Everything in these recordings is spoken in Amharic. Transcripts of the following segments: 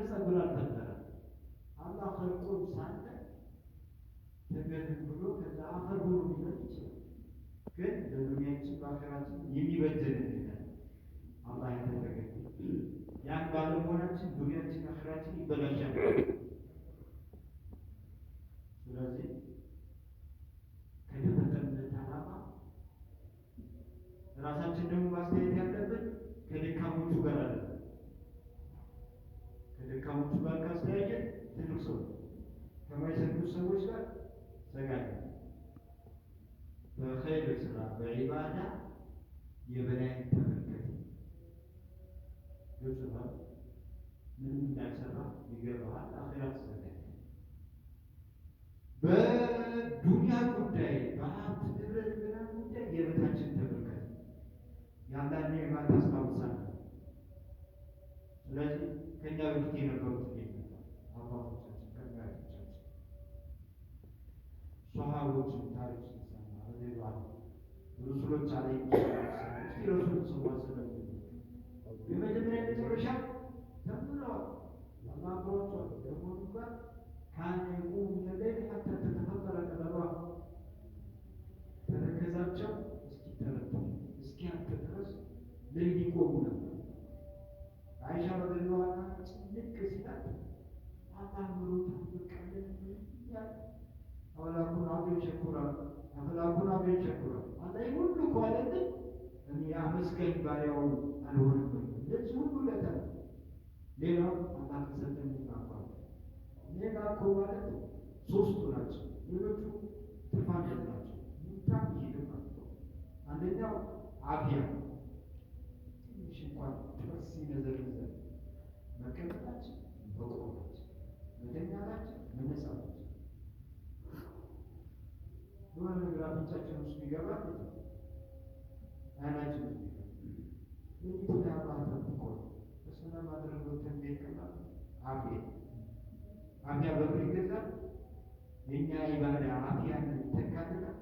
ጸጉር አልፈጠረም። አላህ ኸልቁን ሳለ ተገድል ብሎ ከዛ አፈር ሆኖ ሊሆን ይችላል። ግን ለዱንያችን በአኼራችን የሚበጀን ነገር አላህ ያደረገ ያን ባለመሆናችን ዱንያችን አኼራችን ይበላሻል። ስለዚህ ከተፈጠረለት ዓላማ ራሳችን ደግሞ ማስተያየት ያለብን ከደካሞቹ ጋር አለ። ከደካሞቹ ጋር ካስተያየን ትልቅ ሰው ከማይሰግዱ ሰዎች ጋር ሰጋደ በኸይር ስራ በዒባዳ የበላይ ተመልከት። ግልጽ ነው። ምንም እንዳልሰራ ይገባሃል። አኼራ ተሰጋደ። በዱንያ ጉዳይ በሀብት ንብረት ምናምን ጉዳይ የበታችን ተመልከት። ያንዳንዴ የማታስታውሳለህ። ስለዚህ ከኛ በፊት የነበሩት አባቶቻችን ከጋዮቻችን ሶሃቦችን ታሪክ ሲሰማ ሌሏል ሩሱሎች አለ ረሱል ሰዋ ሰለም የመጀመሪያ መጨረሻ ተምረዋል። አላህ ብሏቸዋል። ደግሞ እንኳን ካነ የቁሙ ሚነል ሐታ ተተፈጠረ ቀደሯ ተረከዛቸው እስኪተረተሩ እስኪያልቅ ድረስ ሌሊት ይቆሙ ነበር። አይሻ ረዲየላሁ ዐንሃ ጭንቅ ሲላት አላህ ምሮታ በቀለን ይላል አላኩን አብን ሸኩራ አላኩን አብን ሸኩራ አላህ ሁሉ ኳለት እኔ አመስገኝ ባሪያው አልሆንም። ለዚህ ሁሉ ለታ ሌላው አላህ ተሰጠኝ ይባባል። ሌላ እኮ ማለት ሶስቱ ናቸው። ሌሎቹ ትርፋን ናቸው። ሙታም ይሄዳል። አንደኛው አብያ ትንሽ እንኳን ጥርስ ይነዘርዘር መቀመጣችን በቆማችን መተኛታችን መነሳታችን የሆነ ነገር አፍንጫችን ውስጥ ቢገባ አይናችን ውስጥ ቢገባ ይህ አላህ ጠብቆ በሰላም አድርገው ተንቤት ቀላል አብያ በብር ይገዛል። የእኛ ኢባዳ አብያን ይተካልናል።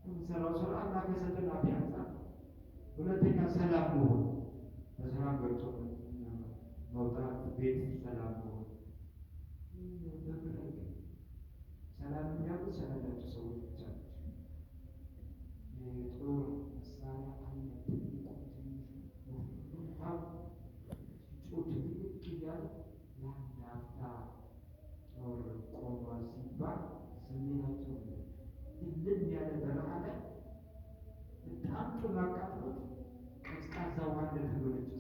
የምንሰራው ስራ አላህ ከሰጠን አብያ አንጻር። ሁለተኛ ሰላም መሆን በሰላም ገብቶ መውጣት ቤት ሰላም መሆን ሰላም የሚያውቁት ሰላማቸው ሰዎች ብቻ ናቸው። የጦር መሳሪያ አይነት ትልቁ ትንሹ ጮት ልቅ እያለ ለአንድ አፍታ ጦር ቆሟል ሲባል ስሜታቸው እልም ያለ በረሃ ላይ በጣም ጥም አቃጥሎት ቀዝቃዛ ውሃ እንደተጎነጨ